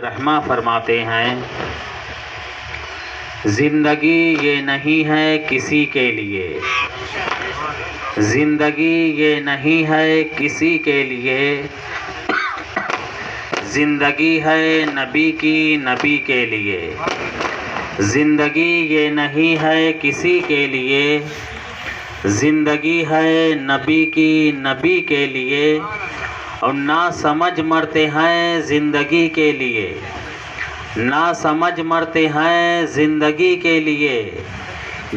رحمہ فرماتے ہیں، زندگی یہ نہیں ہے کسی کے لیے، زندگی یہ نہیں ہے کسی کے لیے، زندگی ہے نبی کی نبی کے لیے، زندگی یہ نہیں ہے کسی کے لیے، زندگی ہے نبی کی نبی کے لیے، اور نہ سمجھ مرتے ہیں زندگی کے لیے، نہ سمجھ مرتے ہیں زندگی کے لیے،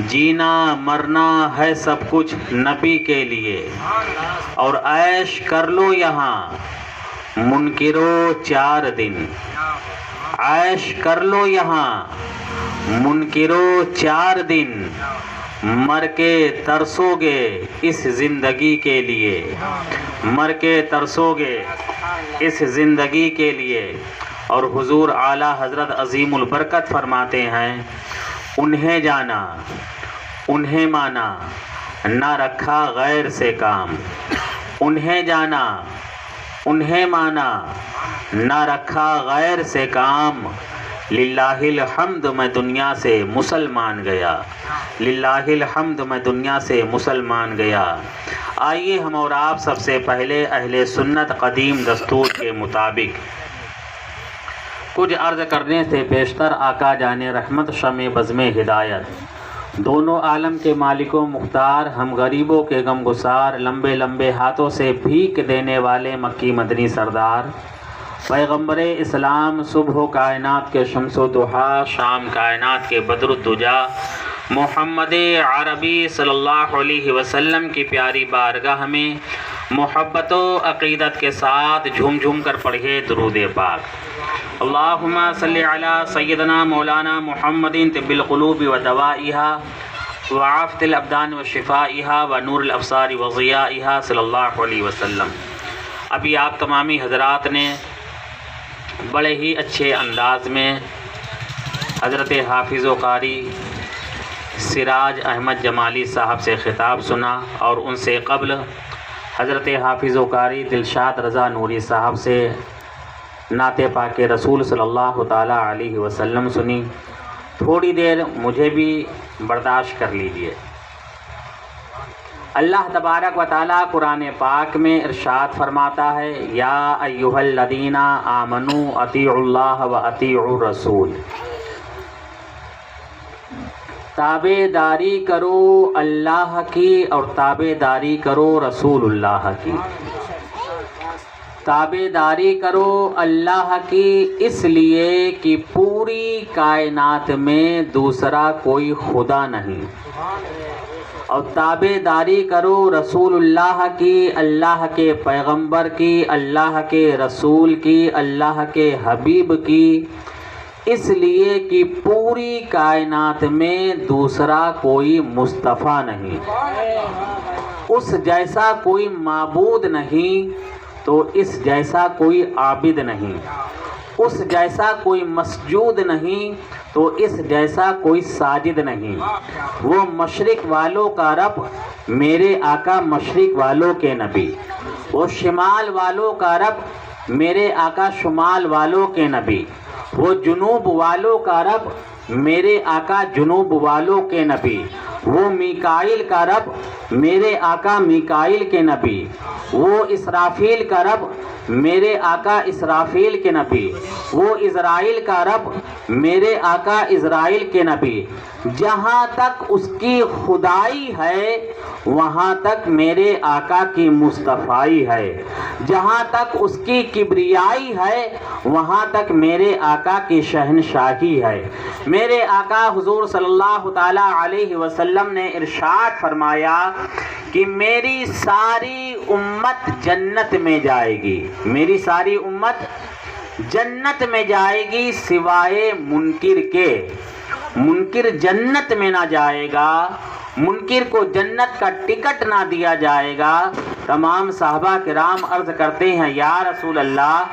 جینا مرنا ہے سب کچھ نبی کے لیے، اور عیش کر لو یہاں منکرو 4 دن، عیش کر لو یہاں منکرو 4 دن، مر کے ترسو گے اس زندگی کے لیے، مر کے ترسو گے اس زندگی کے لیے۔ اور حضور اعلیٰ حضرت عظیم البرکت فرماتے ہیں، انہیں جانا انہیں مانا نہ رکھا غیر سے کام، انہیں جانا انہیں مانا نہ رکھا غیر سے کام، للہ الحمد میں دنیا سے مسلمان گیا، للہ الحمد میں دنیا سے مسلمان گیا۔ آئیے ہم اور آپ سب سے پہلے اہل سنت قدیم دستور کے مطابق کچھ عرض کرنے سے بیشتر آقا جان رحمت شمع بزم ہدایت، دونوں عالم کے مالک و مختار، ہم غریبوں کے غم گسار، لمبے لمبے ہاتھوں سے بھیک دینے والے مکی مدنی سردار، پیغمبر اسلام، صبح کائنات کے شمس و ضحیٰ، شام کائنات کے بدر الدجا، محمد عربی صلی اللہ علیہ وسلم کی پیاری بارگاہ میں محبت و عقیدت کے ساتھ جھوم جھوم کر پڑھیے درود پاک۔ اللہم صلی علی سیدنا مولانا محمد طب القلوب و دوائها وعافت الابدان و شفائها و نور الابصار و ضیائها صلی اللہ علیہ وسلم۔ ابھی آپ تمامی حضرات نے بڑے ہی اچھے انداز میں حضرت حافظ و قاری سراج احمد جمالی صاحب سے خطاب سنا، اور ان سے قبل حضرت حافظ و قاری دلشاد رضا نوری صاحب سے نعت پاک رسول صلی اللہ تعالیٰ علیہ وسلم سنی۔ تھوڑی دیر مجھے بھی برداشت کر لیجئے۔ اللہ تبارک و تعالیٰ قرآن پاک میں ارشاد فرماتا ہے، یا ایھا الذین آمنوا اطیعوا اللہ و اطیعوا الرسول، تابع داری کرو اللہ کی اور تابع داری کرو رسول اللہ کی، تابع داری کرو اللہ کی اس لیے کہ پوری کائنات میں دوسرا کوئی خدا نہیں، اور تابع داری کرو رسول اللہ کی، اللہ کے پیغمبر کی، اللہ کے رسول کی، اللہ کے حبیب کی، اس لیے کہ پوری کائنات میں دوسرا کوئی مصطفیٰ نہیں، اس جیسا کوئی معبود نہیں، تو اس جیسا کوئی عابد نہیں، اس جیسا کوئی مسجود نہیں، تو اس جیسا کوئی ساجد نہیں۔ وہ مشرق والوں کا رب، میرے آقا مشرق والوں کے نبی، وہ شمال والوں کا رب، میرے آقا شمال والوں کے نبی، وہ جنوب والوں کا رب، میرے آقا جنوب والوں کے نبی، وہ میکائیل کا رب، میرے آقا میکائیل کے نبی، وہ اسرافیل کا رب، میرے آقا اسرافیل کے نبی، وہ اسرائیل کا رب، میرے آقا اسرائیل کے نبی۔ جہاں تک اس کی خدائی ہے وہاں تک میرے آقا کی مصطفائی ہے، جہاں تک اس کی کبریائی ہے وہاں تک میرے آقا کی شہنشاہی ہے۔ میرے آقا حضور صلی اللہ تعالیٰ علیہ وسلم نے ارشاد فرمایا کہ میری ساری امت جنت میں جائے گی، میری ساری امت جنت میں جائے گی سوائے منکر کے، منکر جنت میں نہ جائے گا، منکر کو جنت کا ٹکٹ نہ دیا جائے گا۔ تمام صحابہ کرام عرض کرتے ہیں، یا رسول اللہ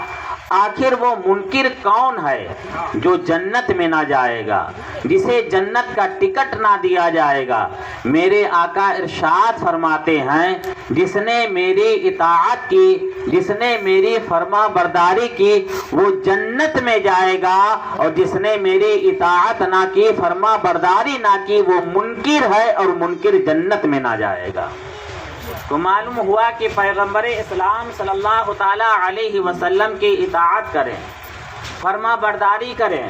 آخر وہ منکر کون ہے جو جنت میں نہ جائے گا، جسے جنت کا ٹکٹ نہ دیا جائے گا؟ میرے آقا ارشاد فرماتے ہیں جس نے میری اطاعت کی، جس نے میری فرما برداری کی وہ جنت میں جائے گا، اور جس نے میری اطاعت نہ کی، فرما برداری نہ کی، وہ منکر ہے اور منکر جنت میں نہ جائے گا۔ تو معلوم ہوا کہ پیغمبر اسلام صلی اللہ تعالی علیہ وسلم کی اطاعت کریں، فرما برداری کریں،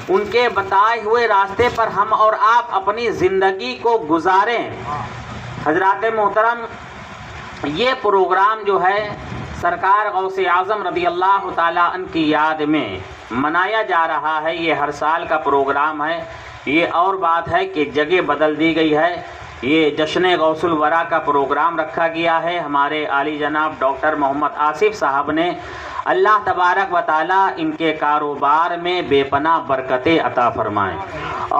ان کے بتائے ہوئے راستے پر ہم اور آپ اپنی زندگی کو گزاریں۔ حضرات محترم، یہ پروگرام جو ہے سرکار غوث اعظم رضی اللہ تعالیٰ عنہ کی یاد میں منایا جا رہا ہے۔ یہ ہر سال کا پروگرام ہے۔ یہ اور بات ہے کہ جگہ بدل دی گئی ہے۔ یہ جشن غوث الورا کا پروگرام رکھا گیا ہے۔ ہمارے عالی جناب ڈاکٹر محمد آصف صاحب نے، اللہ تبارک و تعالیٰ ان کے کاروبار میں بے پناہ برکتیں عطا فرمائیں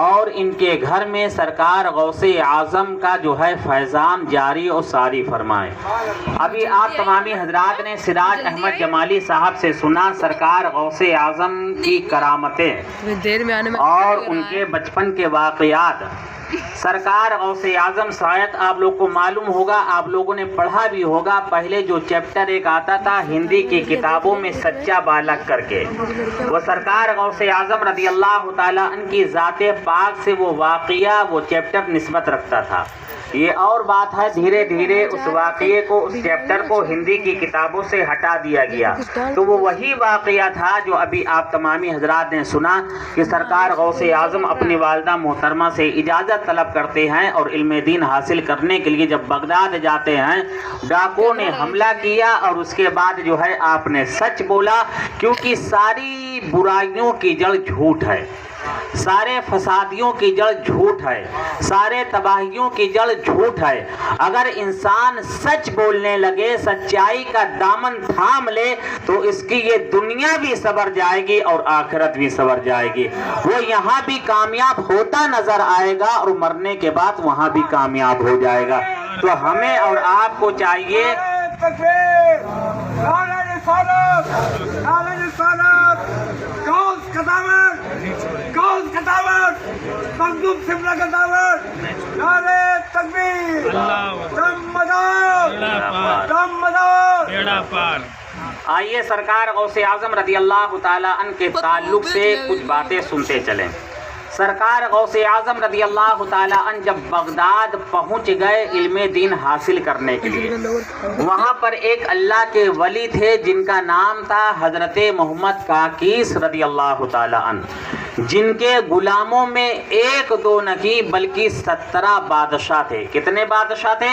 اور ان کے گھر میں سرکار غوث اعظم کا جو ہے فیضان جاری و ساری فرمائیں۔ ابھی آپ تمامی حضرات نے سراج احمد جمالی صاحب سے سنا سرکار غوث اعظم کی کرامتیں اور ان کے بچپن کے واقعات۔ سرکار غوث اعظم شاید آپ لوگ کو معلوم ہوگا، آپ لوگوں نے پڑھا بھی ہوگا، پہلے جو چیپٹر ایک آتا تھا ہندی کی کتابوں میں سچا بالغ کر کے، وہ سرکار غوث اعظم رضی اللہ تعالیٰ عنہ کی ذات پاک سے وہ واقعہ، وہ چیپٹر نسبت رکھتا تھا۔ یہ اور بات ہے دھیرے دھیرے اس واقعے کو، اس چیپٹر کو ہندی کی کتابوں سے ہٹا دیا گیا، تو وہ وہی واقعہ تھا جو ابھی آپ تمامی حضرات نے سنا کہ سرکار غوث اعظم اپنی والدہ محترمہ سے اجازت طلب کرتے ہیں اور علم دین حاصل کرنے کے لیے جب بغداد جاتے ہیں، ڈاکوں نے حملہ کیا اور اس کے بعد جو ہے آپ نے سچ بولا، کیونکہ ساری برائیوں کی جڑ جھوٹ ہے، سارے فسادیوں کی جڑ جھوٹ ہے، سارے تباہیوں کی جڑ جھوٹ ہے۔ اگر انسان سچ بولنے لگے، سچائی کا دامن تھام لے، تو اس کی یہ دنیا بھی سنور جائے گی اور آخرت بھی سنور جائے گی۔ وہ یہاں بھی کامیاب ہوتا نظر آئے گا اور مرنے کے بعد وہاں بھی کامیاب ہو جائے گا۔ تو ہمیں اور آپ کو چاہیے آئیے سرکار غوث اعظم رضی اللہ تعالیٰ عنہ کے تعلق سے کچھ باتیں سنتے چلیں۔ سرکار غوث اعظم رضی اللہ تعالیٰ عنہ جب بغداد پہنچ گئے علم دین حاصل کرنے کے لیے، وہاں پر ایک اللہ کے ولی تھے جن کا نام تھا حضرت محمد کاکیس رضی اللہ تعالیٰ عنہ، جن کے غلاموں میں ایک دو نہیں بلکہ 17 بادشاہ تھے۔ کتنے بادشاہ تھے؟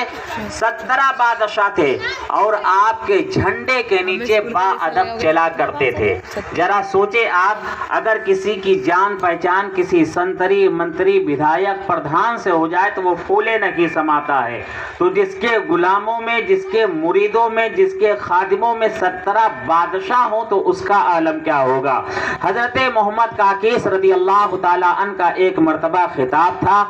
17 بادشاہ تھے، اور آپ کے جھنڈے کے نیچے با ادب چلا کرتے تھے۔ ذرا سوچے آپ، اگر کسی کی جان پہچان کسی سنتری منتری ودھایک پردھان سے ہو جائے تو وہ پھولے نہیں سماتا ہے، تو جس کے غلاموں میں، جس کے مریدوں میں، جس کے خادموں میں 17 بادشاہ ہوں تو اس کا عالم کیا ہوگا۔ حضرت محمد کاکیس رضی اللہ تعالیٰ عنہ کا ایک مرتبہ خطاب تھا،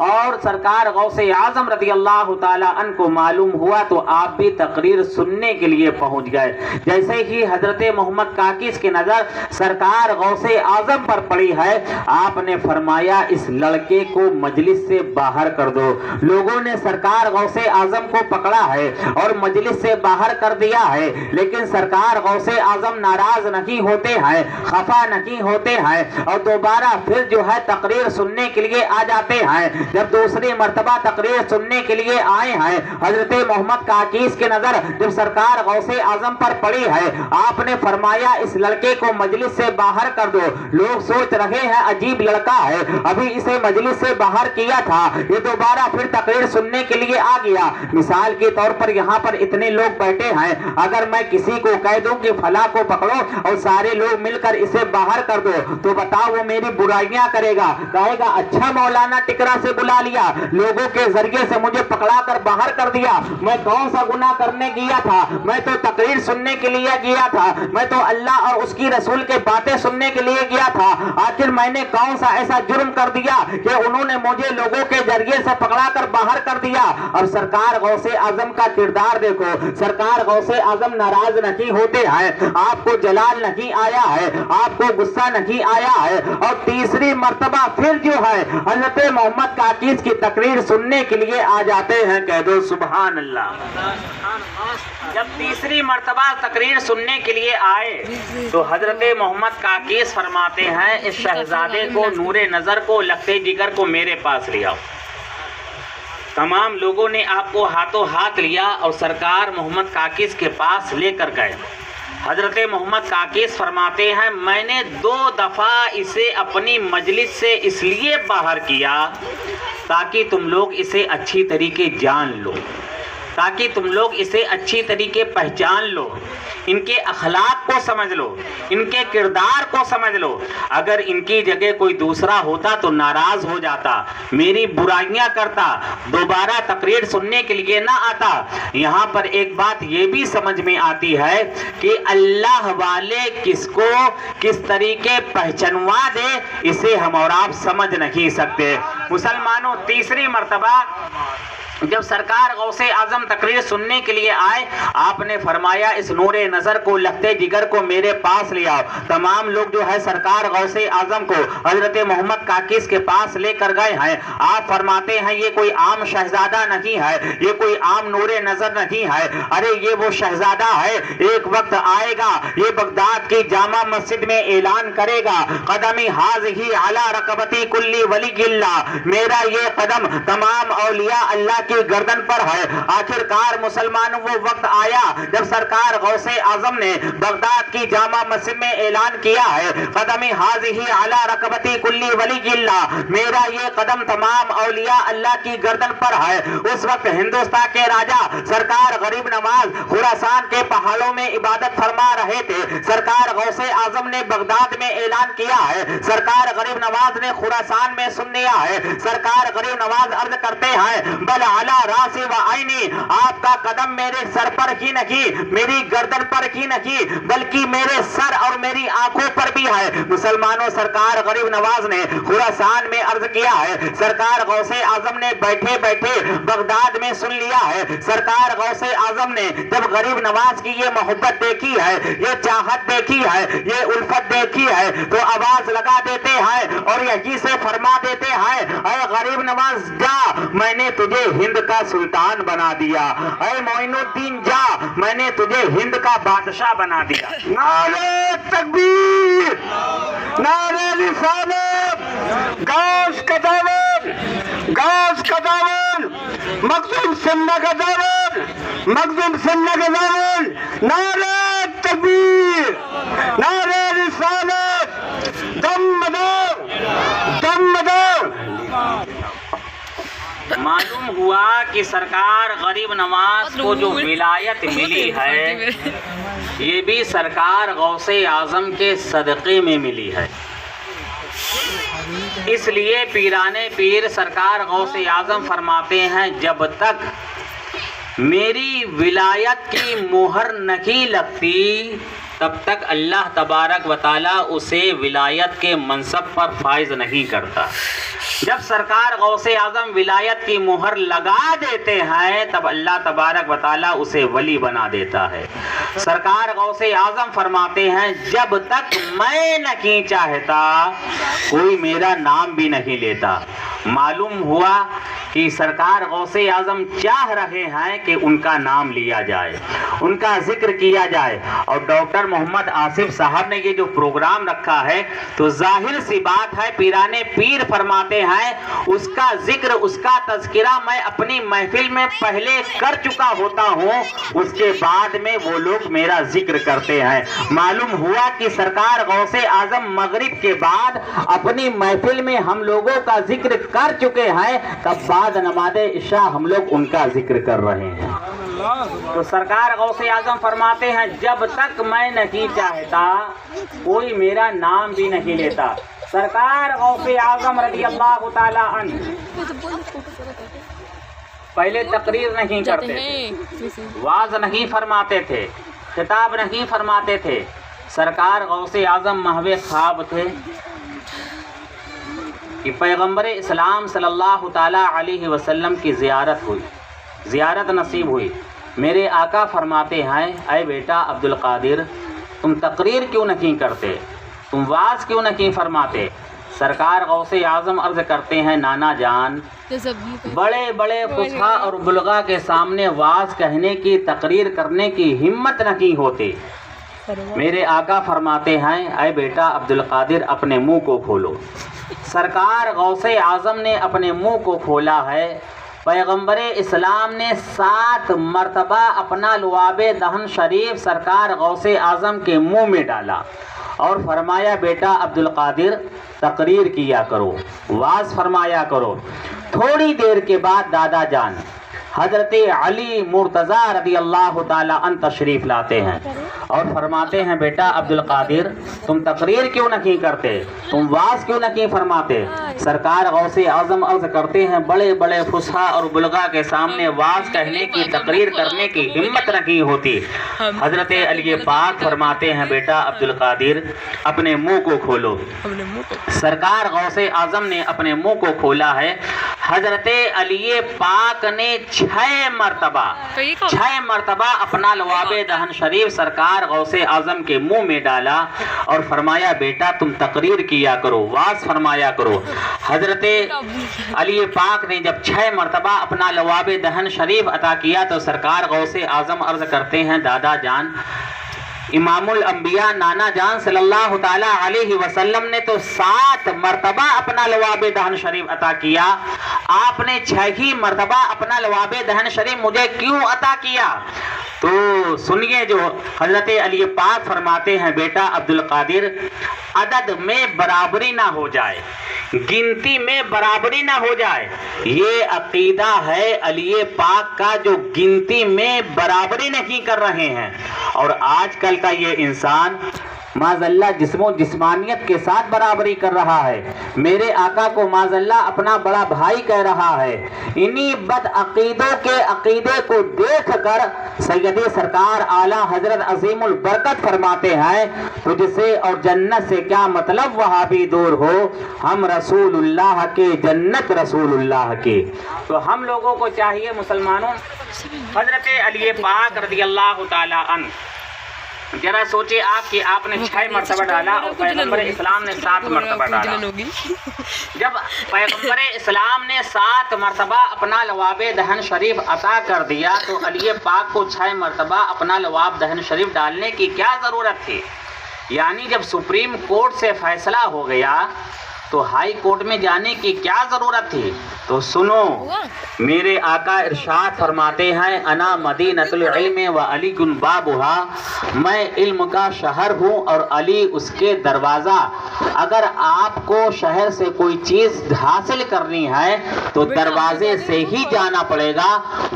اور سرکار غوث اعظم رضی اللہ تعالیٰ عنہ کو معلوم ہوا تو آپ بھی تقریر سننے کے لیے پہنچ گئے۔ جیسے ہی حضرت محمد کاکیس کی نظر سرکار غوث اعظم پر پڑی ہے، آپ نے فرمایا اس لڑکے کو مجلس سے باہر کر دو۔ لوگوں نے سرکار غوث اعظم کو پکڑا ہے اور مجلس سے باہر کر دیا ہے، لیکن سرکار غوث اعظم ناراض نہیں ہوتے ہیں، خفا نہیں ہوتے ہیں، اور دوبارہ پھر جو ہے تقریر سننے کے لیے آ جاتے ہیں۔ جب دوسری مرتبہ تقریر سننے کے لیے آئے ہیں، حضرت محمد کاکیس کی نظر جب سرکار غوث اعظم پر پڑی ہے، آپ نے فرمایا اس لڑکے کو مجلس سے باہر کر دو۔ لوگ سوچ رہے ہیں عجیب لڑکا ہے، ابھی اسے مجلس سے باہر کیا تھا، یہ دوبارہ پھر تقریر سننے کے لیے آ گیا۔ مثال کے طور پر یہاں پر اتنے لوگ بیٹھے ہیں، اگر میں کسی کو کہہ دوں کہ فلاں کو پکڑو اور سارے لوگ مل کر اسے باہر کر دو تو بتاؤ وہ میری برائیاں کرے گا, کہے گا اچھا مولانا ٹکرا سے بلا لیا, لوگوں کے ذریعے سے مجھے پکڑا کر باہر کر دیا, میں کون سا گناہ کرنے گیا تھا, میں تو تقریر سننے کے لیے گیا تھا, میں تو اللہ اور اس کی رسول کے باتیں سننے کے لیے گیا تھا, آخر میں نے کون سا ایسا جرم کر دیا کہ انہوں نے مجھے لوگوں کے ذریعے سے پکڑا کر باہر کر دیا. اور سرکار غوث اعظم کا کردار دیکھو, سرکار غوث اعظم ناراض نہیں ہوتے ہیں, آپ کو جلال نہیں آیا ہے, آپ کو غصہ نہیں آیا ہے, اور تیسری مرتبہ پھر جو ہے حضرت محمد کاکیز کی تقریر سننے کے لیے آ جاتے ہیں. کہہ دو سبحان اللہ. جب تیسری مرتبہ تقریر سننے کے لیے آئے تو حضرت محمد کاکیز فرماتے ہیں اس شہزادے کو, نور نظر کو, لگتے جگر کو میرے پاس لے آؤ. تمام لوگوں نے آپ کو ہاتھوں ہاتھ لیا اور سرکار محمد کاکیز کے پاس لے کر گئے. حضرت محمد کاکیز فرماتے ہیں میں نے 2 دفعہ اسے اپنی مجلس سے اس لیے باہر کیا تاکہ تم لوگ اسے اچھی طریقے جان لو, تاکہ تم لوگ اسے اچھی طریقے پہچان لو, ان کے اخلاق کو سمجھ لو, ان کے کردار کو سمجھ لو. اگر ان کی جگہ کوئی دوسرا ہوتا تو ناراض ہو جاتا, میری برائیاں کرتا, دوبارہ تقریر سننے کے لیے نہ آتا. یہاں پر ایک بات یہ بھی سمجھ میں آتی ہے کہ اللہ والے کس کو کس طریقے پہچنوا دے اسے ہم اور آپ سمجھ نہیں سکتے. مسلمانوں, تیسری مرتبہ جب سرکار غوث اعظم تقریر سننے کے لیے آئے, آپ نے فرمایا اس نور نظر کو, لگتے جگر کو میرے پاس لے آؤ. تمام لوگ جو ہے سرکار غوث اعظم کو حضرت محمد کاکیز کے پاس لے کر گئے ہیں. آپ فرماتے ہیں یہ کوئی عام شہزادہ نہیں ہے, یہ کوئی عام نور نظر نہیں ہے, ارے یہ وہ شہزادہ ہے, ایک وقت آئے گا یہ بغداد کی جامع مسجد میں اعلان کرے گا قدمی حاضی علی رقبتی کلی ولی اللہ, میرا یہ قدم تمام اولیاء اللہ کی گردن پر ہے. آخرکار مسلمانوں وہ وقت آیا جب سرکار غوث اعظم نے بغداد کی جامع مسجد میں اعلان کیا ہے قدمی حاضی علی رقبتی کلی ولی اللہ, میرا یہ قدم تمام اولیاء اللہ کی گردن پر ہے. اس وقت ہندوستان کے راجا سرکار غریب نواز خراسان کے پہاڑوں میں عبادت فرما رہے تھے. سرکار غوث اعظم نے بغداد میں اعلان کیا ہے, سرکار غریب نواز نے خراسان میں سن لیا ہے. سرکار غریب نواز عرض کرتے ہیں بل علی راسی و عینی, آپ کا قدم میرے سر پر ہی نہیں, میری گردن پر ہی نہیں, بلکہ میرے سر اور میری آنکھوں پر بھی ہے. مسلمانوں, سرکار غریب نواز نے خراسان میں عرض کیا ہے, سرکار غوث اعظم نے بیٹھے بیٹھے بغداد میں سن لیا ہے. سرکار غوث اعظم نے جب غریب نواز کی یہ محبت دیکھی ہے, یہ چاہت دیکھی ہے, یہ الفت دیکھی ہے, تو آواز لگا دیتے ہیں اور یہی سے فرما دیتے ہیں اے غریب نواز جا, میں نے تجھے ہند کا سلطان بنا دیا, اے معین الدین جا, میں نے تجھے ہند کا بادشاہ بنا دیا. نعرہ تکبیر, نعرہ رسالت, غوث کا دامن, غوث کا دامن, مخدوم سنہ کا دامن, مخدوم سنہ کا دامن. نعرہ تکبیر, نعرہ رسالت, دم دو, دم دو. معلوم ہوا کہ سرکار غریب نواز کو جو ولایت ملی ہے یہ بھی سرکار غوث اعظم کے صدقے میں ملی ہے. اس لیے پیران پیر سرکار غوث اعظم فرماتے ہیں جب تک میری ولایت کی مہر نہیں لگتی تب تک اللہ تبارک و تعالیٰ اسے ولایت کے منصب پر فائز نہیں کرتا. جب سرکار غوث اعظم ولایت کی مہر لگا دیتے ہیں تب اللہ تبارک و تعالیٰ اسے ولی بنا دیتا ہے. سرکار غوث اعظم فرماتے ہیں جب تک میں نہیں چاہتا کوئی میرا نام بھی نہیں لیتا. معلوم ہوا کہ سرکار غوث اعظم چاہ رہے ہیں کہ ان کا نام لیا جائے, ان کا ذکر کیا جائے. اور ڈاکٹر محمد آصف صاحب نے یہ جو پروگرام رکھا ہے تو ظاہر سی بات ہے پیران پیر فرماتے ہیں اس کا ذکر, اس کا تذکرہ میں اپنی محفل میں پہلے کر چکا ہوتا ہوں, اس کے بعد میں وہ لوگ میرا ذکر کرتے ہیں. معلوم ہوا کہ سرکار غوث اعظم مغرب کے بعد اپنی محفل میں ہم لوگوں کا ذکر کر چکے ہیں, تب بعد نماز عشاء ہم لوگ ان کا ذکر کر رہے ہیں. تو سرکار غوث اعظم فرماتے ہیں جب تک میں نہیں چاہتا کوئی میرا نام بھی نہیں لیتا۔ سرکار غوث اعظم رضی اللہ تعالی عنہ پہلے تقریر نہیں کرتے تھے، وعظ نہیں فرماتے تھے، خطاب نہیں فرماتے تھے۔ سرکار غوث اعظم محو خواب تھے کہ پیغمبر اسلام صلی اللہ تعالی علیہ وسلم کی زیارت نصیب ہوئی۔ میرے آقا فرماتے ہیں اے بیٹا عبد القادر، تم تقریر کیوں نہیں کرتے، تم وعظ کیوں نہیں فرماتے؟ سرکار غوث اعظم عرض کرتے ہیں نانا جان، بڑے بڑے فصحا اور بلغا کے سامنے وعظ کہنے کی، تقریر کرنے کی ہمت نہیں ہوتی۔ میرے آقا فرماتے ہیں اے بیٹا عبد القادر اپنے منہ کو کھولو۔ سرکار غوث اعظم نے اپنے منہ کو کھولا ہے۔ پیغمبر اسلام نے 7 مرتبہ اپنا لعاب دہن شریف سرکار غوث اعظم کے منہ میں ڈالا اور فرمایا بیٹا عبد القادر تقریر کیا کرو، وعظ فرمایا کرو۔ تھوڑی دیر کے بعد دادا جان حضرت علی مرتضیٰ رضی اللہ تعالی عنہ تشریف لاتے ہیں اور فرماتے ہیں بیٹا عبد القادر تم تقریر کیوں نہیں کرتے، تم وعظ کیوں نہیں فرماتے؟ سرکار غوث اعظم عرض کرتے ہیں بڑے بڑے فصحا اور بلغا کے سامنے وعظ کہنے کی، تقریر کرنے کی ہمت نہیں ہوتی۔ حضرت علی پاک فرماتے ہیں بیٹا عبد القادر اپنے منہ کو کھولو۔ سرکار غوث اعظم نے اپنے منہ کو کھولا ہے۔ حضرت علی پاک نے 6 مرتبہ اپنا لعاب دہن شریف سرکار غوث اعظم کے منہ میں ڈالا اور فرمایا بیٹا تم تقریر کیا کرو، وعظ فرمایا کرو۔ حضرت علی پاک نے جب 6 مرتبہ اپنا لعاب دہن شریف عطا کیا تو سرکار غوث اعظم عرض کرتے ہیں دادا جان امام الانبیاء نانا جان صلی اللہ تعالی علیہ وسلم نے تو 7 مرتبہ اپنا لعاب دہن شریف عطا کیا، آپ نے 6 ہی مرتبہ اپنا لعاب دہن شریف مجھے کیوں عطا کیا؟ تو سنیے جو حضرت علی پاک فرماتے ہیں بیٹا عبد القادر عدد میں برابری نہ ہو جائے، گنتی میں برابری نہ ہو جائے، یہ عقیدہ ہے علی پاک کا جو گنتی میں برابری نہیں کر رہے ہیں۔ اور آج کل کا یہ انسان معاذ اللہ جسم و جسمانیت کے ساتھ برابری کر رہا ہے، میرے آقا کو معاذ اللہ اپنا بڑا بھائی کہہ رہا ہے۔ انہی بد عقیدوں کے عقیدے کو دیکھ کر سیدی سرکار اعلیٰ حضرت عظیم البرکت فرماتے ہیں تجھ سے اور جنت سے کیا مطلب وہابی دور ہو، ہم رسول اللہ کے جنت رسول اللہ کے۔ تو ہم لوگوں کو چاہیے مسلمانوں حضرت علی پاک رضی اللہ تعالی عنہ ذرا سوچے آپ کہ آپ نے 6 مرتبہ ڈالا اور پیغمبر اسلام نے 7 مرتبہ ڈالا۔ جب پیغمبر اسلام نے 7 مرتبہ اپنا لعاب دہن شریف عطا کر دیا تو علی پاک کو 6 مرتبہ اپنا لعاب دہن شریف ڈالنے کی کیا ضرورت تھی؟ یعنی جب سپریم کورٹ سے فیصلہ ہو گیا تو ہائی کورٹ میں جانے کی کیا ضرورت تھی؟ تو سنو میرے آقا ارشاد فرماتے ہیں انا مدینۃ العلم و علی بابھا، میں علم کا شہر ہوں اور علی اس کے دروازہ۔ اگر آپ کو شہر سے کوئی چیز حاصل کرنی ہے تو دروازے سے ہی جانا پڑے گا۔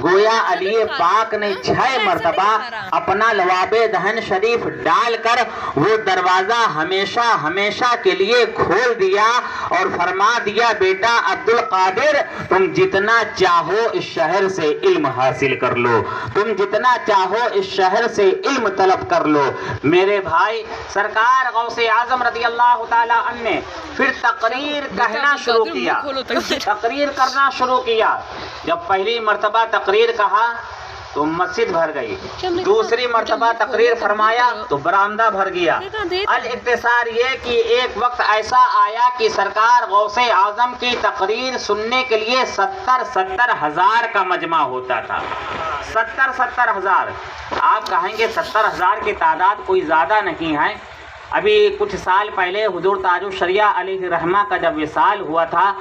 گویا علی پاک نے 6 مرتبہ اپنا لعاب دہن شریف ڈال کر وہ دروازہ ہمیشہ ہمیشہ کے لیے کھول دیا اور فرما دیا بیٹا عبد القادر تم جتنا چاہو اس شہر سے علم حاصل کر لو، تم جتنا چاہو اس شہر سے علم طلب کر لو۔ میرے بھائی سرکار غوث اعظم رضی اللہ تعالی عنہ نے پھر تقریر کہنا شروع کیا، تقریر کرنا شروع کیا۔ جب پہلی مرتبہ تقریر کہا تو مسجد بھر گئی، دوسری مرتبہ تقریر فرمایا تو برآمدہ بھر گیا۔ الاختصار یہ کہ ایک وقت ایسا آیا کہ سرکار غوث اعظم کی تقریر سننے کے لیے 70 ہزار کا مجمع ہوتا تھا۔ 70 ہزار، آپ کہیں گے 70 ہزار کی تعداد کوئی زیادہ نہیں ہے۔ ابھی کچھ سال پہلے حضور تاج الشریعہ علیہ رحمہ کا جب وصال ہوا تھا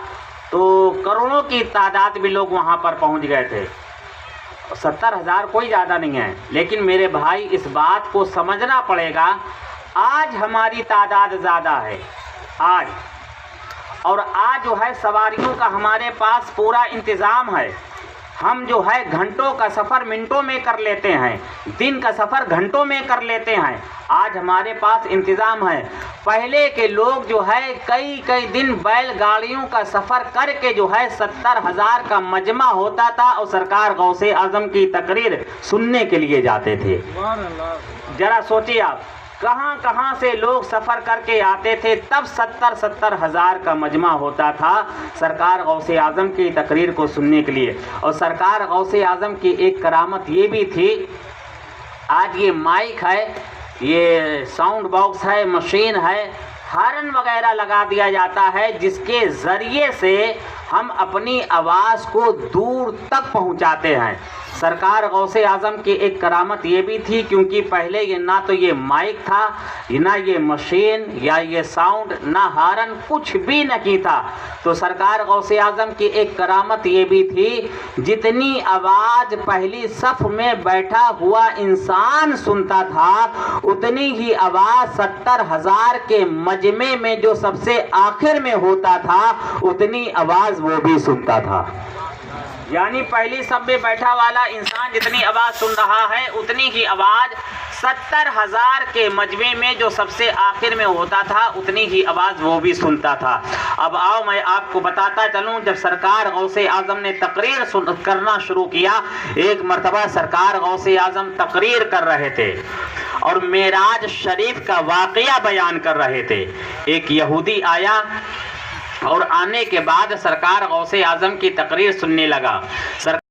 تو کروڑوں کی تعداد بھی لوگ وہاں پر پہنچ گئے تھے۔ 70 ہزار کوئی زیادہ نہیں ہے، لیکن میرے بھائی اس بات کو سمجھنا پڑے گا آج ہماری تعداد زیادہ ہے، آج جو ہے سواریوں کا ہمارے پاس پورا انتظام ہے، ہم جو ہے گھنٹوں کا سفر منٹوں میں کر لیتے ہیں، دن کا سفر گھنٹوں میں کر لیتے ہیں۔ آج ہمارے پاس انتظام ہے۔ پہلے کے لوگ جو ہے کئی دن بیل گاڑیوں کا سفر کر کے جو ہے 70,000 کا مجمع ہوتا تھا اور سرکار غوث اعظم کی تقریر سننے کے لیے جاتے تھے۔ ذرا سوچیے آپ، کہاں سے لوگ سفر کر کے آتے تھے، تب 70,000 کا مجمع ہوتا تھا سرکار غوث اعظم کی تقریر کو سننے کے لیے۔ اور سرکار غوث اعظم کی ایک کرامت یہ بھی تھی، آج یہ مائک ہے، یہ ساؤنڈ باکس ہے، مشین ہے، ہارن وغیرہ لگا دیا جاتا ہے جس کے ذریعے سے ہم اپنی آواز کو دور تک پہنچاتے ہیں۔ سرکار غوث اعظم کی ایک کرامت یہ بھی تھی، کیونکہ پہلے یہ نہ تو یہ مائک تھا، نہ یہ مشین یا یہ ساؤنڈ، نہ ہارن، کچھ بھی نہیں تھا، تو سرکار غوث اعظم کی ایک کرامت یہ بھی تھی، جتنی آواز پہلی صف میں بیٹھا ہوا انسان سنتا تھا اتنی ہی آواز 70,000 کے مجمع میں جو سب سے آخر میں ہوتا تھا اتنی آواز وہ بھی سنتا تھا۔ یعنی پہلی صف میں بیٹھا والا انسان جتنی آواز سن رہا ہے اتنی ہی آواز 70,000 کے مجمع میں جو سب سے آخر میں ہوتا تھا اتنی ہی آواز وہ بھی سنتا تھا۔ اب آؤ میں آپ کو بتاتا چلوں، جب سرکار غوث اعظم نے تقریر کرنا شروع کیا، ایک مرتبہ سرکار غوث اعظم تقریر کر رہے تھے اور معراج شریف کا واقعہ بیان کر رہے تھے۔ ایک یہودی آیا اور آنے کے بعد سرکار غوث اعظم کی تقریر سننے لگا۔